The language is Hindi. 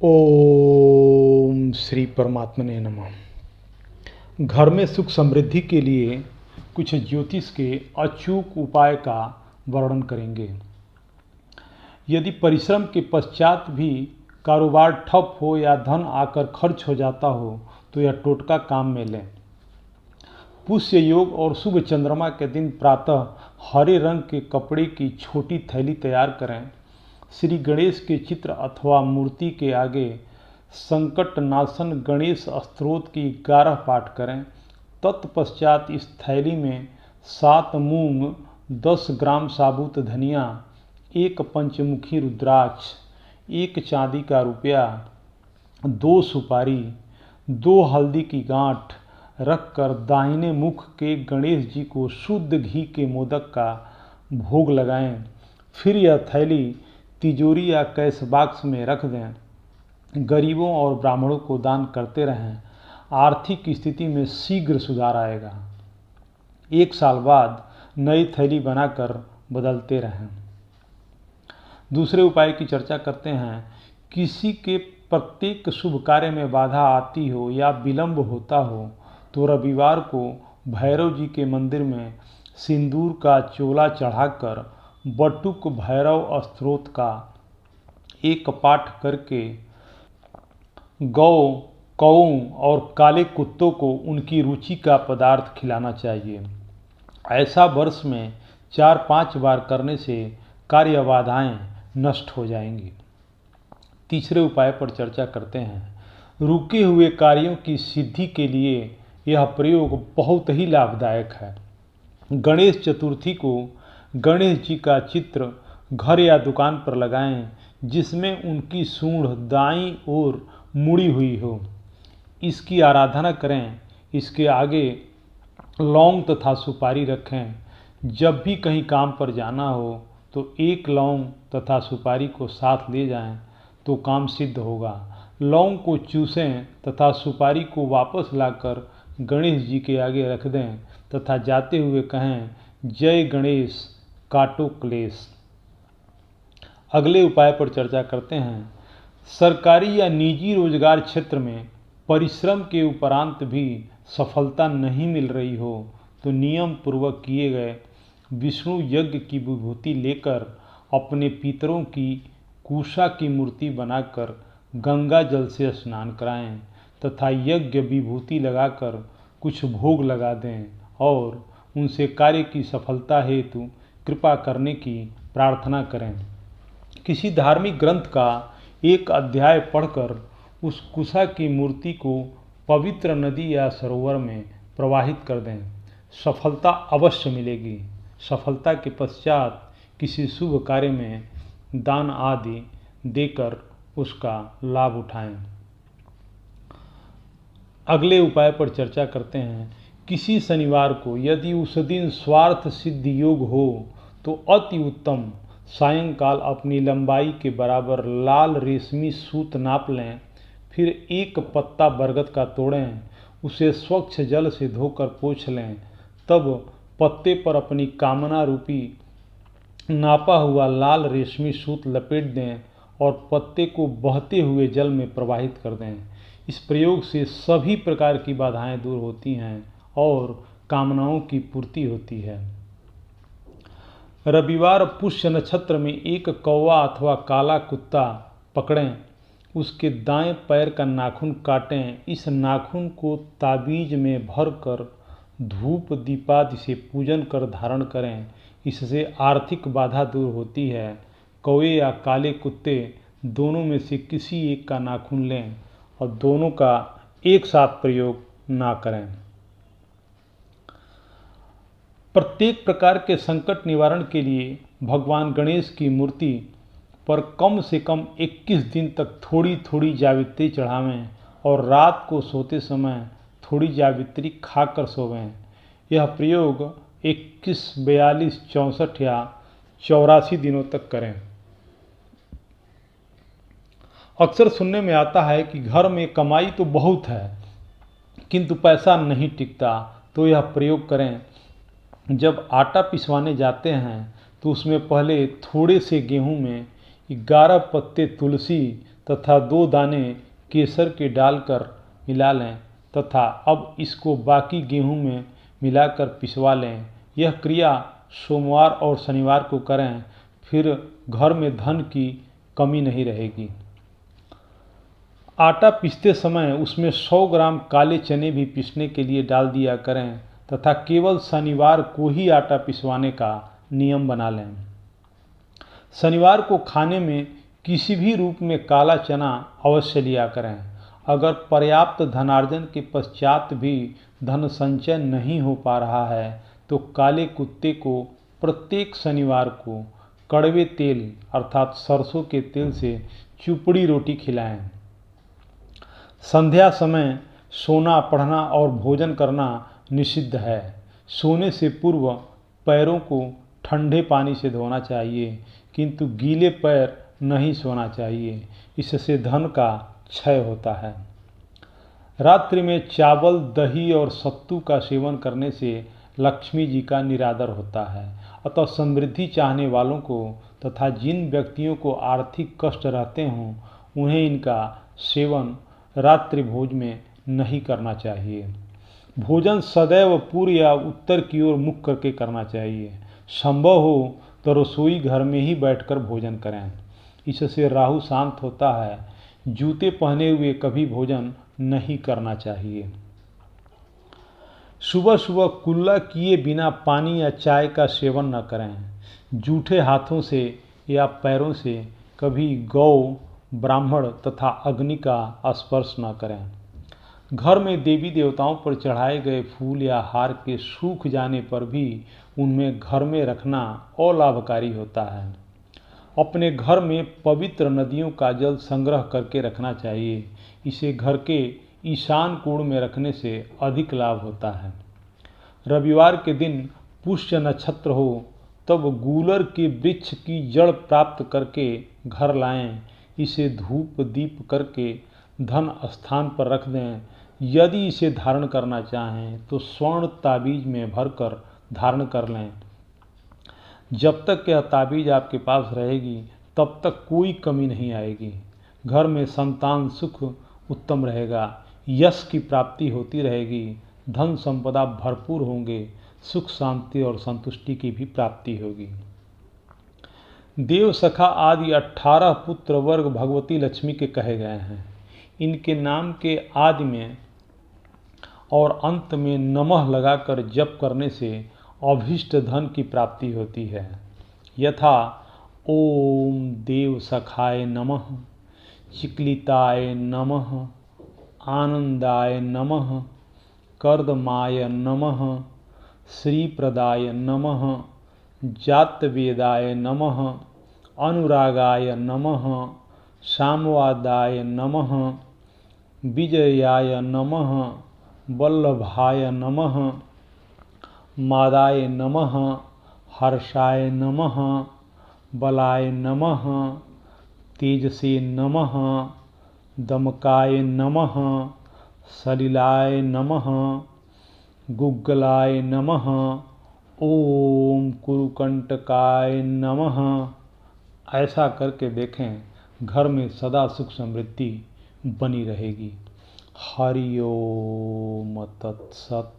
ओम श्री परमात्मने नमः। घर में सुख समृद्धि के लिए कुछ ज्योतिष के अचूक उपाय का वर्णन करेंगे। यदि परिश्रम के पश्चात भी कारोबार ठप हो या धन आकर खर्च हो जाता हो तो यह टोटका काम में लें। पुष्य योग और शुभ चंद्रमा के दिन प्रातः हरे रंग के कपड़े की छोटी थैली तैयार करें। श्री गणेश के चित्र अथवा मूर्ति के आगे संकट नाशन गणेश स्तोत्र की 11 पाठ करें। तत्पश्चात इस थैली में 7 मूंग, 10 ग्राम साबुत धनिया, 1 पंचमुखी रुद्राक्ष, 1 चांदी का रुपया, 2 सुपारी, 2 हल्दी की गांठ रखकर दाहिने मुख के गणेश जी को शुद्ध घी के मोदक का भोग लगाएं। फिर यह थैली तिजोरी या कैश बॉक्स में रख दें। गरीबों और ब्राह्मणों को दान करते रहें। आर्थिक स्थिति में शीघ्र सुधार आएगा। 1 साल बाद नई थैली बनाकर बदलते रहें। दूसरे उपाय की चर्चा करते हैं। किसी के प्रत्येक शुभ कार्य में बाधा आती हो या विलंब होता हो तो रविवार को भैरव जी के मंदिर में सिंदूर का चोला चढ़ाकर बटुक भैरव स्तोत्र का 1 पाठ करके गौ, कौओं और काले कुत्तों को उनकी रुचि का पदार्थ खिलाना चाहिए। ऐसा वर्ष में 4-5 बार करने से कार्य बाधाएं नष्ट हो जाएंगी। तीसरे उपाय पर चर्चा करते हैं। रुके हुए कार्यों की सिद्धि के लिए यह प्रयोग बहुत ही लाभदायक है। गणेश चतुर्थी को गणेश जी का चित्र घर या दुकान पर लगाएं जिसमें उनकी सूंड दाईं ओर मुड़ी हुई हो। इसकी आराधना करें। इसके आगे लौंग तथा सुपारी रखें। जब भी कहीं काम पर जाना हो तो 1 लौंग तथा सुपारी को साथ ले जाएं तो काम सिद्ध होगा। लौंग को चूसें तथा सुपारी को वापस लाकर गणेश जी के आगे रख दें तथा जाते हुए कहें, जय गणेश काटो क्लेश। अगले उपाय पर चर्चा करते हैं। सरकारी या निजी रोजगार क्षेत्र में परिश्रम के उपरांत भी सफलता नहीं मिल रही हो तो नियम पूर्वक किए गए विष्णु यज्ञ की विभूति लेकर अपने पितरों की कुशा की मूर्ति बनाकर गंगा जल से स्नान कराएं तथा यज्ञ विभूति लगाकर कुछ भोग लगा दें और उनसे कार्य की सफलता हेतु कृपा करने की प्रार्थना करें। किसी धार्मिक ग्रंथ का एक अध्याय पढ़कर उस कुशा की मूर्ति को पवित्र नदी या सरोवर में प्रवाहित कर दें। सफलता अवश्य मिलेगी। सफलता के पश्चात किसी शुभ कार्य में दान आदि देकर उसका लाभ उठाएं। अगले उपाय पर चर्चा करते हैं। किसी शनिवार को यदि उस दिन स्वार्थ सिद्ध योग हो तो अति उत्तम। सायंकाल अपनी लंबाई के बराबर लाल रेशमी सूत नाप लें। फिर 1 पत्ता बरगद का तोड़ें, उसे स्वच्छ जल से धोकर पोंछ लें। तब पत्ते पर अपनी कामना रूपी नापा हुआ लाल रेशमी सूत लपेट दें और पत्ते को बहते हुए जल में प्रवाहित कर दें। इस प्रयोग से सभी प्रकार की बाधाएं दूर होती हैं और कामनाओं की पूर्ति होती है। रविवार पुष्य नक्षत्र में 1 कौवा अथवा काला कुत्ता पकड़ें। उसके दाएं पैर का नाखून काटें। इस नाखून को ताबीज में भरकर धूप दीपादि से पूजन कर धारण करें। इससे आर्थिक बाधा दूर होती है। कौवे या काले कुत्ते दोनों में से किसी एक का नाखून लें और दोनों का एक साथ प्रयोग ना करें। प्रत्येक प्रकार के संकट निवारण के लिए भगवान गणेश की मूर्ति पर कम से कम 21 दिन तक थोड़ी थोड़ी जावित्री चढ़ावें और रात को सोते समय थोड़ी जावित्री खाकर सोवें। यह प्रयोग 21, 42, 64 या 84 दिनों तक करें। अक्सर सुनने में आता है कि घर में कमाई तो बहुत है किंतु पैसा नहीं टिकता, तो यह प्रयोग करें। जब आटा पिसवाने जाते हैं तो उसमें पहले थोड़े से गेहूं में 11 पत्ते तुलसी तथा 2 दाने केसर के डालकर मिला लें तथा अब इसको बाकी गेहूं में मिलाकर पिसवा लें। यह क्रिया सोमवार और शनिवार को करें, फिर घर में धन की कमी नहीं रहेगी। आटा पीसते समय उसमें 100 ग्राम काले चने भी पीसने के लिए डाल दिया करें तथा केवल शनिवार को ही आटा पिसवाने का नियम बना लें। शनिवार को खाने में किसी भी रूप में काला चना अवश्य लिया करें। अगर पर्याप्त धनार्जन के पश्चात भी धन संचय नहीं हो पा रहा है तो काले कुत्ते को प्रत्येक शनिवार को कड़वे तेल अर्थात सरसों के तेल से चुपड़ी रोटी खिलाएं। संध्या समय सोना, पढ़ना और भोजन करना निषिद्ध है। सोने से पूर्व पैरों को ठंडे पानी से धोना चाहिए, किंतु गीले पैर नहीं सोना चाहिए, इससे धन का क्षय होता है। रात्रि में चावल, दही और सत्तू का सेवन करने से लक्ष्मी जी का निरादर होता है। अतः समृद्धि चाहने वालों को तथा जिन व्यक्तियों को आर्थिक कष्ट रहते हों उन्हें इनका सेवन रात्रि भोज में नहीं करना चाहिए। भोजन सदैव पूर्व या उत्तर की ओर मुख करके करना चाहिए। संभव हो तो रसोई घर में ही बैठकर भोजन करें, इससे राहु शांत होता है। जूते पहने हुए कभी भोजन नहीं करना चाहिए। सुबह सुबह कुल्ला किए बिना पानी या चाय का सेवन न करें। जूठे हाथों से या पैरों से कभी गौ, ब्राह्मण तथा अग्नि का स्पर्श न करें। घर में देवी देवताओं पर चढ़ाए गए फूल या हार के सूख जाने पर भी उनमें घर में रखना अलाभकारी होता है। अपने घर में पवित्र नदियों का जल संग्रह करके रखना चाहिए। इसे घर के ईशान कोण में रखने से अधिक लाभ होता है। रविवार के दिन पुष्य नक्षत्र हो तब गूलर के वृक्ष की जड़ प्राप्त करके घर लाएं। इसे धूप दीप करके धन स्थान पर रख दें। यदि इसे धारण करना चाहें तो स्वर्ण ताबीज में भरकर धारण कर लें। जब तक यह ताबीज आपके पास रहेगी तब तक कोई कमी नहीं आएगी। घर में संतान सुख उत्तम रहेगा, यश की प्राप्ति होती रहेगी, धन संपदा भरपूर होंगे, सुख शांति और संतुष्टि की भी प्राप्ति होगी। देव सखा आदि 18 पुत्र वर्ग भगवती लक्ष्मी के कहे गए हैं। इनके नाम के आदि में और अंत में नमः लगाकर जप करने से अभीष्ट धन की प्राप्ति होती है। यथा ओम देव सखाय नमः, चिक्लिताय नमः, आनंदाय नमः, कर्दमाय नमः, श्रीप्रदाय नमः, जातवेदाय नमः, अनुरागाय नमः, सामवादाय नमः, विजयाय नमः, वल्लभाय नमः, मादाय नमः, हर्षाय नमः, बलाय नमः, तेजसे नमः, दमकाय नमः, सलिलाय नमः, गुग्गलाय नमः, ओम कुरुकंटकाय नमः। ऐसा करके देखें, घर में सदा सुख समृद्धि बनी रहेगी। हरि ओम तत्सत।